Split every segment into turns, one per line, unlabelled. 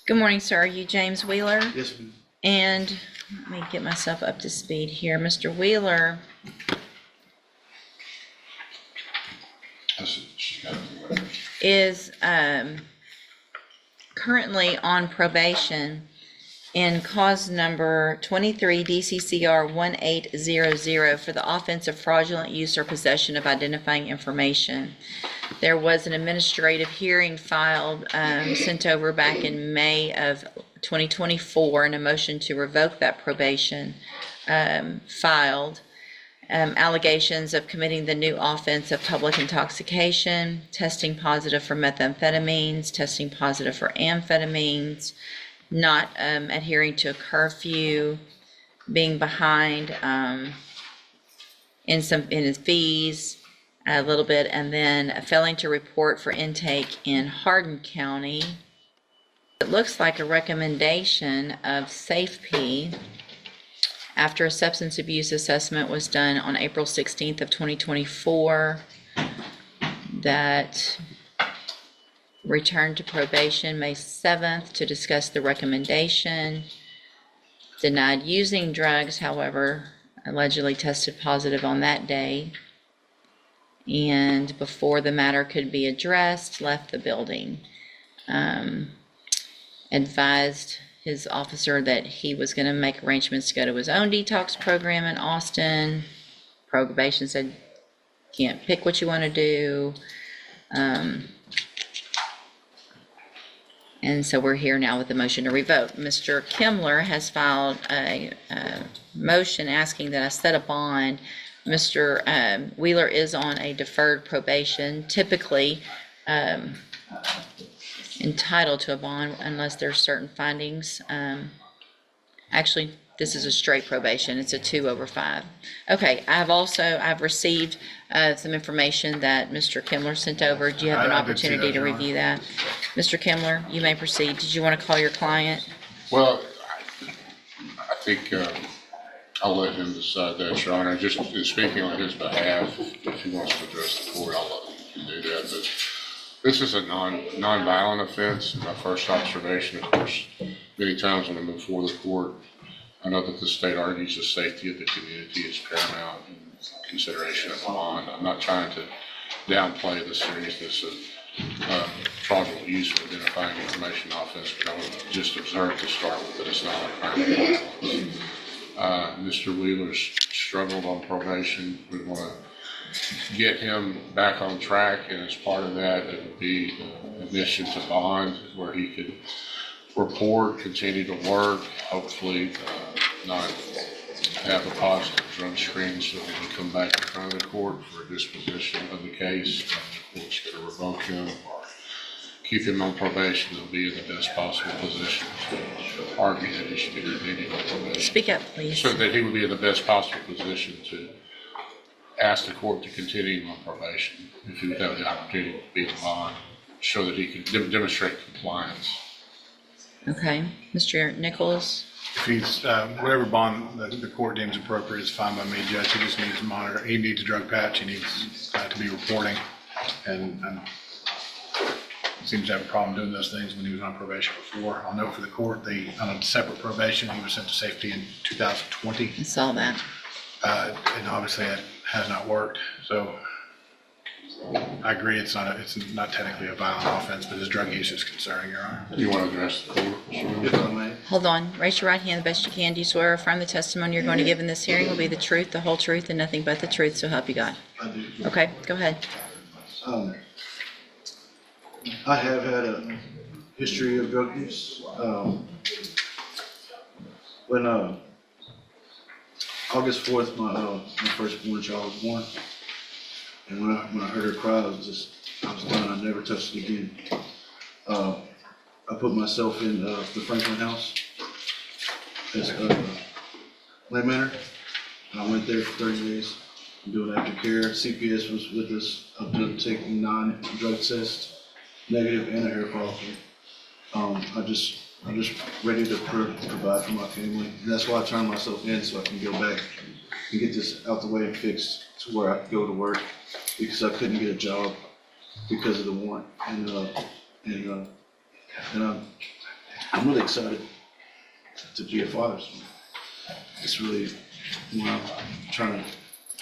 Good morning, sir. Are you James Wheeler?
Yes, ma'am.
And let me get myself up to speed here. Mr. Wheeler is currently on probation in cause number 23 DCCR 1800 for the offense of fraudulent use or possession of identifying information. There was an administrative hearing filed, sent over back in May of 2024, and a motion to revoke that probation filed. Allegations of committing the new offense of public intoxication, testing positive for methamphetamines, testing positive for amphetamines, not adhering to a curfew, being behind in his fees a little bit, and then failing to report for intake in Harden County. It looks like a recommendation of SafeP after a substance abuse assessment was done on April 16th of 2024 that returned to probation May 7th to discuss the recommendation. Denied using drugs, however, allegedly tested positive on that day. And before the matter could be addressed, left the building. Advised his officer that he was going to make arrangements to go to his own detox program in Austin. Probation said, can't pick what you want to do. And so we're here now with the motion to revoke. Mr. Kimler has filed a motion asking that I set a bond. Mr. Wheeler is on a deferred probation, typically entitled to a bond unless there's certain findings. Actually, this is a straight probation. It's a 2/5. Okay, I've received some information that Mr. Kimler sent over. Do you have an opportunity to review that? Mr. Kimler, you may proceed. Did you want to call your client?
Well, I think I'll let him decide that, Your Honor. Just speaking on his behalf, if he wants to address the court, I'll let him do that. But this is a non-violent offense. My first observation, of course, many times when I move before the court, I know that the state argues the safety of the community is paramount in consideration of the bond. I'm not trying to downplay the seriousness of fraudulent use of identifying information offense, but I would just observe to start with that it's not a crime of violence. Mr. Wheeler's struggled on probation. We want to get him back on track, and as part of that, it would be admission to bond where he could report, continue to work, hopefully not have a positive drug screen so when we come back in front of the court for a disposition of the case, the court's going to revoke him or keep him on probation and be in the best possible position to argue that he should be continued on probation.
Speak up, please.
So that he would be in the best possible position to ask the court to continue him on probation if he would have the opportunity to be in bond, show that he can demonstrate compliance.
Okay, Mr. Nichols.
If he's, whatever bond the court deems appropriate is fine by me, Judge. He just needs to monitor. He needs a drug patch. He needs to be reporting. And seems to have a problem doing those things when he was on probation before. I'll note for the court, on a separate probation, he was sent to safety in 2020.
I saw that.
And obviously that has not worked. So I agree it's not technically a violent offense, but his drug use is concerning, Your Honor.
You want to address the court?
If I may.
Hold on. Raise your right hand the best you can. Do you swear or affirm the testimony you're going to give in this hearing will be the truth, the whole truth, and nothing but the truth, so help you God?
I do.
Okay, go ahead.
I have had a history of drug use. When August 4th, my firstborn child was born, and when I heard her cry, I was done. I never touched it again. I put myself in the Franklin house as a laymaner. I went there for 30 days doing aftercare. CPS was with us up to taking 9 drug tests, negative, and a hair follicle. I'm just ready to provide for my family. And that's why I turned myself in, so I can go back and get this out the way and fixed to where I could go to work, because I couldn't get a job because of the warrant. And I'm really excited to be a father. It's really, I'm trying to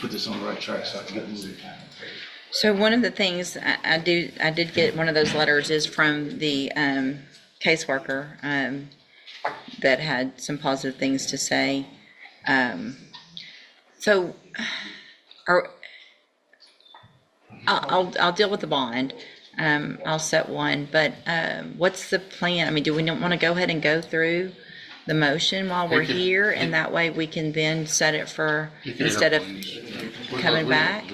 put this on the right track so I can get moving.
So one of the things I did get one of those letters is from the caseworker that had some positive things to say. So, I'll deal with the bond. I'll set one, but what's the plan? I mean, do we not want to go ahead and go through the motion while we're here, and that way we can then set it for instead of coming back?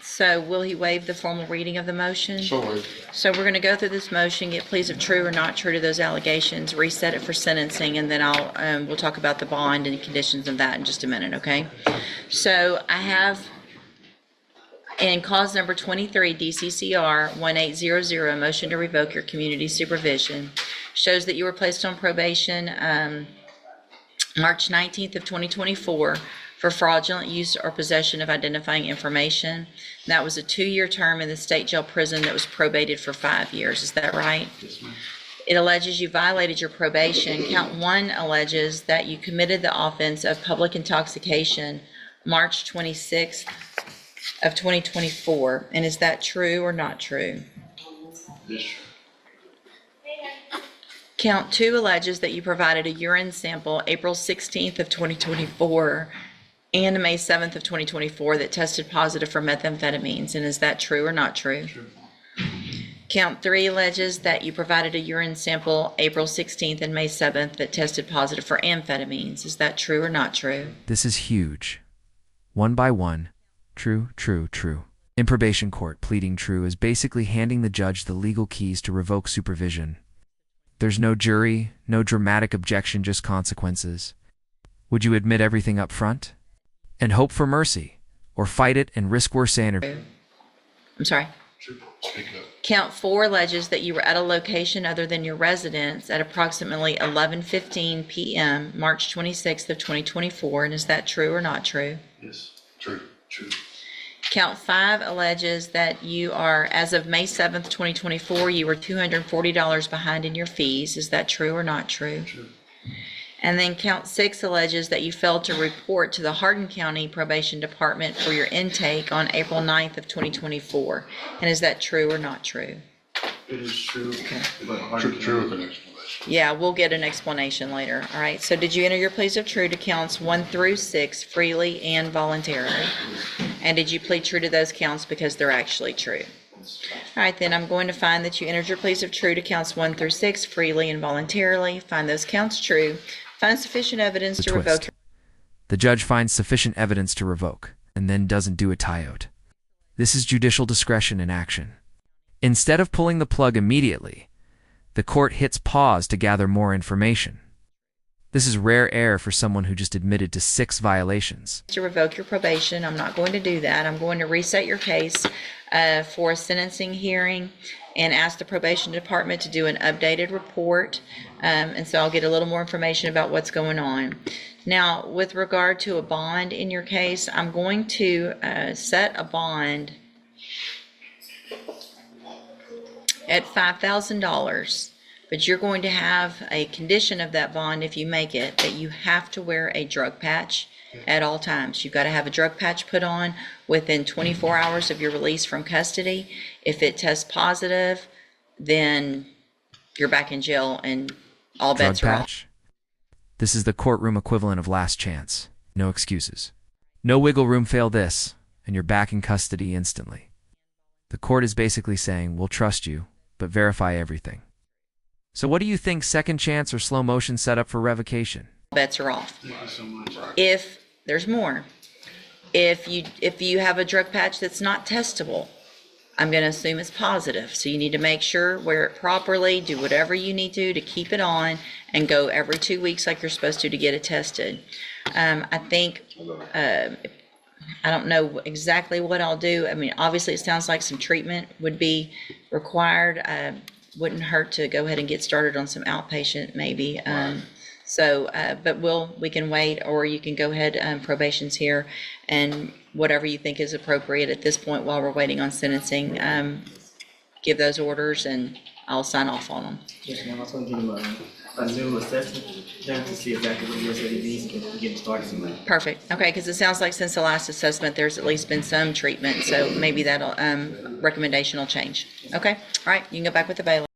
So will he waive the formal reading of the motion? So we're going to go through this motion, get pleas of true or not true to those allegations, reset it for sentencing, and then we'll talk about the bond and conditions of that in just a minute, okay? So I have in cause number 23, DCCR 1800, motion to revoke your community supervision. Shows that you were placed on probation March 19th of 2024 for fraudulent use or possession of identifying information. That was a 2-year term in the state jail prison that was probated for 5 years. Is that right?
Yes, ma'am.
It alleges you violated your probation. Count 1 alleges that you committed the offense of public intoxication March 26th of 2024. And is that true or not true?
Yes.
Count 2 alleges that you provided a urine sample April 16th of 2024 and May 7th of 2024 that tested positive for methamphetamines. And is that true or not true?
True.
Count 3 alleges that you provided a urine sample April 16th and May 7th that tested positive for amphetamines. Is that true or not true?
This is huge. One by one, true, true, true. In probation court, pleading true is basically handing the judge the legal keys to revoke supervision. There's no jury, no dramatic objection, just consequences. Would you admit everything up front? And hope for mercy? Or fight it and risk worse interview?
I'm sorry.
True.
Speak up.
Count 4 alleges that you were at a location other than your residence at approximately 11:15 p.m. March 26th of 2024. And is that true or not true?
Yes.
True.
True.
Count 5 alleges that you are, as of May 7th, 2024, you were $240 behind in your fees. Is that true or not true?
True.
And then count 6 alleges that you failed to report to the Harden County Probation Department for your intake on April 9th of 2024. And is that true or not true?
It is true, but hard
True,
to
true with an explanation.
Yeah, we'll get an explanation later. All right, so did you enter your pleas of true to counts 1 through 6 freely and voluntarily? And did you plead true to those counts because they're actually true? All right, then I'm going to find that you entered your pleas of true to counts 1 through 6 freely and voluntarily. Find those counts true. Find sufficient evidence
The
to
twist.
revoke.
The judge finds sufficient evidence to revoke, and then doesn't do a tie-out. This is judicial discretion in action. Instead of pulling the plug immediately, the court hits pause to gather more information. This is rare air for someone who just admitted to 6 violations.
To revoke your probation. I'm not going to do that. I'm going to reset your case for a sentencing hearing and ask the probation department to do an updated report. And so I'll get a little more information about what's going on. Now, with regard to a bond in your case, I'm going to set a bond at $5,000. But you're going to have a condition of that bond, if you make it, that you have to wear a drug patch at all times. You've got to have a drug patch put on within 24 hours of your release from custody. If it tests positive, then you're back in jail and all
Drug
bets are off.
patch? This is the courtroom equivalent of last chance. No excuses. No wiggle room, fail this, and you're back in custody instantly. The court is basically saying, we'll trust you, but verify everything. So what do you think second chance or slow motion set up for revocation?
Bets are off.
Thank you so much.
If there's more, if you have a drug patch that's not testable, I'm going to assume it's positive. So you need to make sure, wear it properly, do whatever you need to keep it on, and go every 2 weeks like you're supposed to get it tested. I think, I don't know exactly what I'll do. I mean, obviously it sounds like some treatment would be required. Wouldn't hurt to go ahead and get started on some outpatient maybe. But we can wait, or you can go ahead, probation's here, and whatever you think is appropriate at this point while we're waiting on sentencing. give those orders, and I'll sign off on them.
Yes, ma'am, I was gonna give him a new assessment done to see exactly what it is that he needs and get him started somewhere.
Perfect. Okay, because it sounds like since the last assessment, there's at least been some treatment, so maybe that'll, recommendation will change. Okay, all right, you can go back with the bailiff.